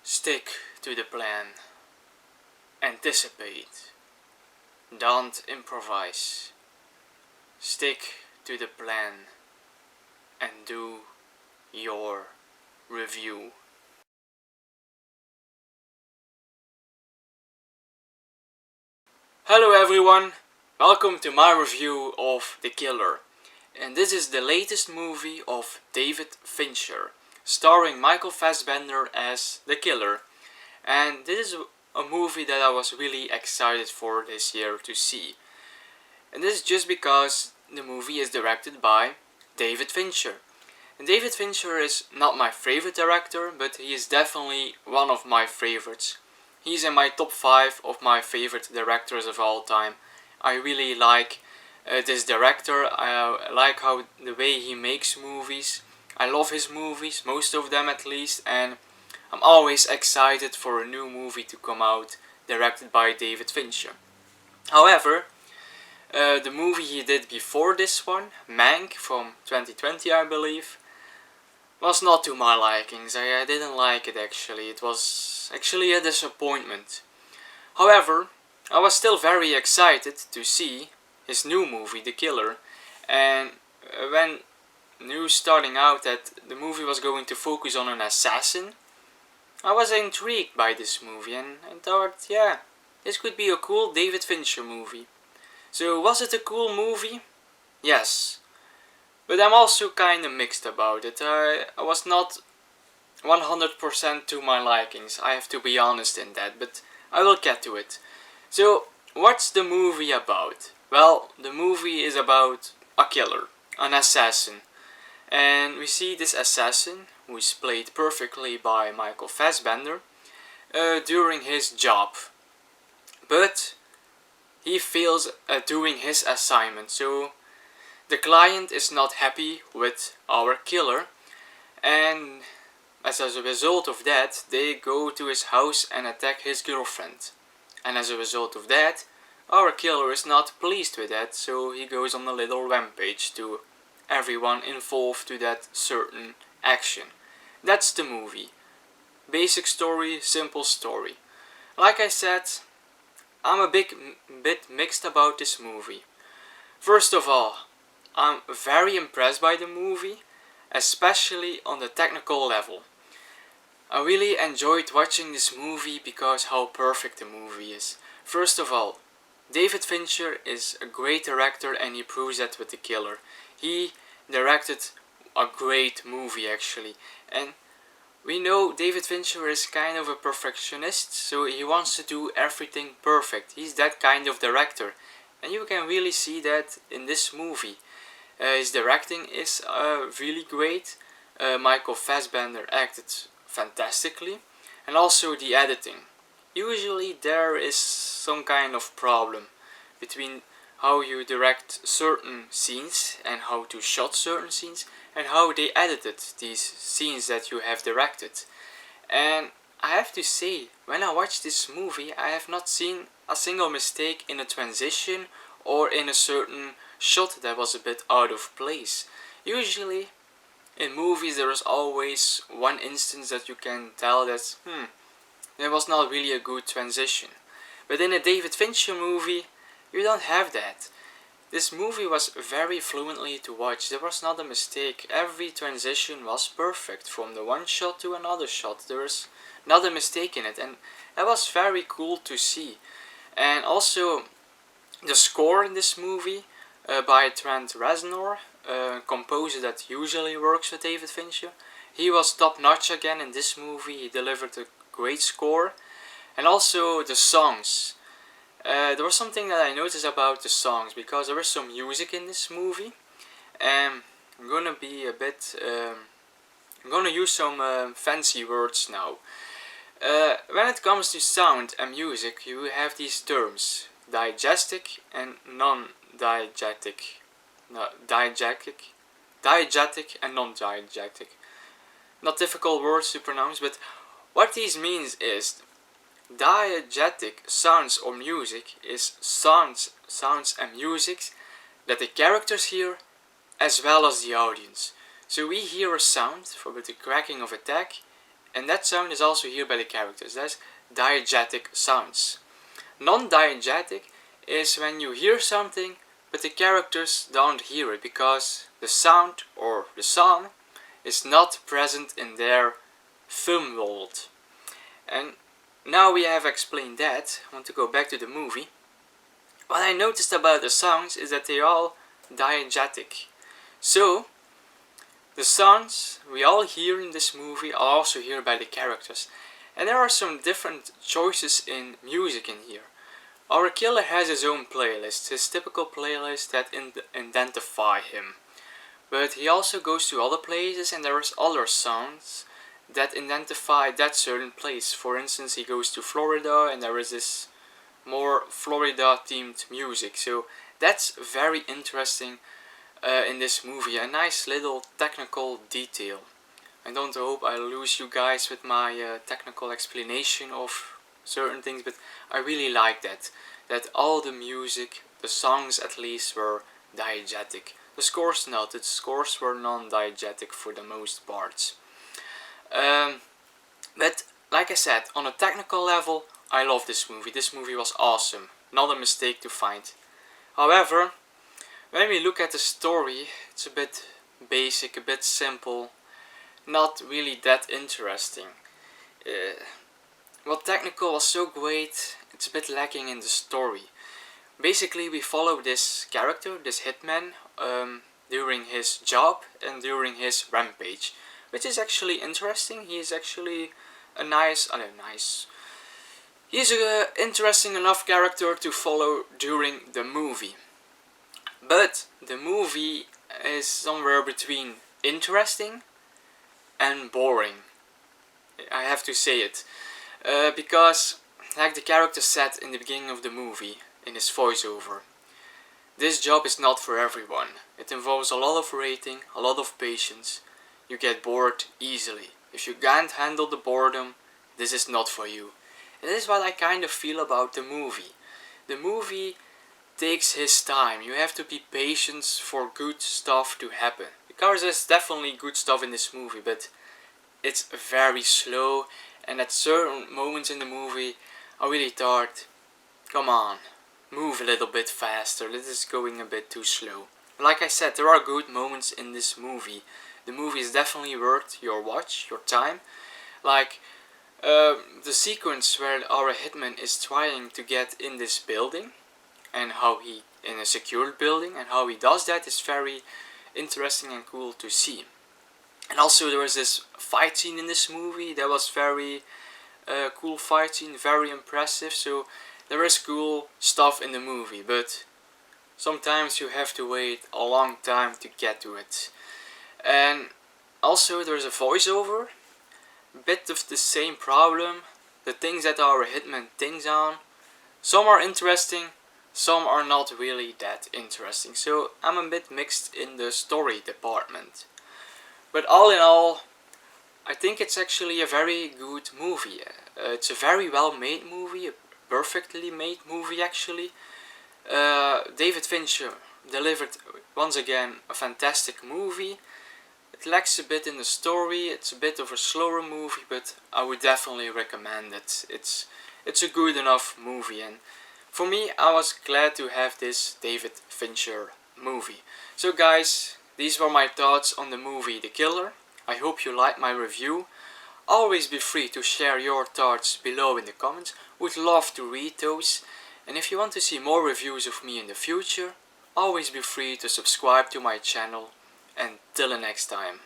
Stick to the plan. Anticipate. Don't improvise. Stick to the plan and do your review. Hello everyone, welcome to my review of The Killer. And this is the latest movie of David Fincher, starring Michael Fassbender as the killer. And this is a movie that I was really excited for this year to see. And this is just because the movie is directed by David Fincher. And David Fincher is not my favorite director, but he is definitely one of my favorites. He's in my top 5 of my favorite directors of all time. I really like this director. I like how the way he makes movies. I love his movies, most of them at least, and I'm always excited for a new movie to come out directed by David Fincher. However, the movie he did before this one, Mank from 2020 I believe, was not to my likings. I didn't like it actually. It was actually a disappointment. However, I was still very excited to see his new movie, The Killer, and when news starting out that the movie was going to focus on an assassin, I was intrigued by this movie and thought, yeah, this could be a cool David Fincher movie. So was it a cool movie? Yes. But I'm also kinda mixed about it. I was not 100% to my likings, I have to be honest in that, but I will get to it. So, what's the movie about? Well, the movie is about a killer, an assassin. And we see this assassin, who is played perfectly by Michael Fassbender, during his job. But he fails at doing his assignment, so the client is not happy with our killer, and as a result of that, they go to his house and attack his girlfriend. And as a result of that, our killer is not pleased with that, so he goes on a little rampage to everyone involved to that certain action. That's the movie. Basic story, simple story. Like I said, I'm a bit mixed about this movie. First of all, I'm very impressed by the movie, especially on the technical level. I really enjoyed watching this movie because how perfect the movie is. First of all, David Fincher is a great director and he proves that with The Killer. He directed a great movie actually, and we know David Fincher is kind of a perfectionist, so he wants to do everything perfect. He's that kind of director, and you can really see that in this movie. His directing is really great. Michael Fassbender acted fantastically, and also the editing. Usually there is some kind of problem between how you direct certain scenes and how to shot certain scenes and how they edited these scenes that you have directed. And I have to say, when I watched this movie, I have not seen a single mistake in a transition or in a certain shot that was a bit out of place. Usually in movies there is always one instance that you can tell that there was not really a good transition. But in a David Fincher movie, you don't have that. This movie was very fluently to watch. There was not a mistake. Every transition was perfect from the one shot to another shot. There was not a mistake in it, and that was very cool to see. And also the score in this movie by Trent Reznor, a composer that usually works with David Fincher. He was top notch again in this movie. He delivered a great score. And also the songs. There was something that I noticed about the songs, because there is some music in this movie, and I'm gonna be a bit, I'm gonna use some fancy words now. When it comes to sound and music, you have these terms, diegetic and non-diegetic. No, diegetic and non-diegetic. Not difficult words to pronounce, but what these means is diegetic sounds or music is sounds and music that the characters hear as well as the audience. So we hear a sound with the cracking of a tag, and that sound is also heard by the characters. That's diegetic sounds. Non-diegetic is when you hear something but the characters don't hear it because the sound or the song is not present in their film world. And now we have explained that, I want to go back to the movie. What I noticed about the songs is that they are all diegetic. So, the sounds we all hear in this movie are also heard by the characters. And there are some different choices in music in here. Our killer has his own playlist, his typical playlist that identify him. But he also goes to other places and there is other sounds that identify that certain place. For instance, he goes to Florida and there is this more Florida themed music. So that's very interesting in this movie. A nice little technical detail. I don't hope I lose you guys with my technical explanation of certain things, but I really like that. That all the music, the songs at least, were diegetic. The scores not. The scores were non-diegetic for the most parts. But like I said, on a technical level, I love this movie. This movie was awesome. Not a mistake to find. However, when we look at the story, it's a bit basic, a bit simple. Not really that interesting. While technical was so great, it's a bit lacking in the story. Basically, we follow this character, this hitman, during his job and during his rampage, which is actually interesting. He is actually he's an interesting enough character to follow during the movie. But the movie is somewhere between interesting and boring. I have to say it. Because, like the character said in the beginning of the movie, in his voiceover, this job is not for everyone. It involves a lot of rating, a lot of patience. You get bored easily. If you can't handle the boredom, this is not for you. And this is what I kind of feel about the movie. The movie takes his time. You have to be patient for good stuff to happen. Because there's definitely good stuff in this movie, but it's very slow. And at certain moments in the movie, I really thought, come on, move a little bit faster, this is going a bit too slow. Like I said, there are good moments in this movie. The movie is definitely worth your watch, your time. Like, the sequence where our hitman is trying to get in this building, and how he, in a secured building, and how he does that is very interesting and cool to see. And also there was this fight scene in this movie that was very cool fight scene, very impressive. So there is cool stuff in the movie, but sometimes you have to wait a long time to get to it. And also there's a voiceover, a bit of the same problem. The things that our hitman thinks on, some are interesting, some are not really that interesting. So I'm a bit mixed in the story department. But all in all, I think it's actually a very good movie. It's a very well made movie, a perfectly made movie actually. David Fincher delivered once again a fantastic movie. It lacks a bit in the story, it's a bit of a slower movie, but I would definitely recommend it. It's a good enough movie, and for me, I was glad to have this David Fincher movie. So guys, these were my thoughts on the movie The Killer. I hope you liked my review. Always be free to share your thoughts below in the comments. Would love to read those. And if you want to see more reviews of me in the future, always be free to subscribe to my channel. And till the next time.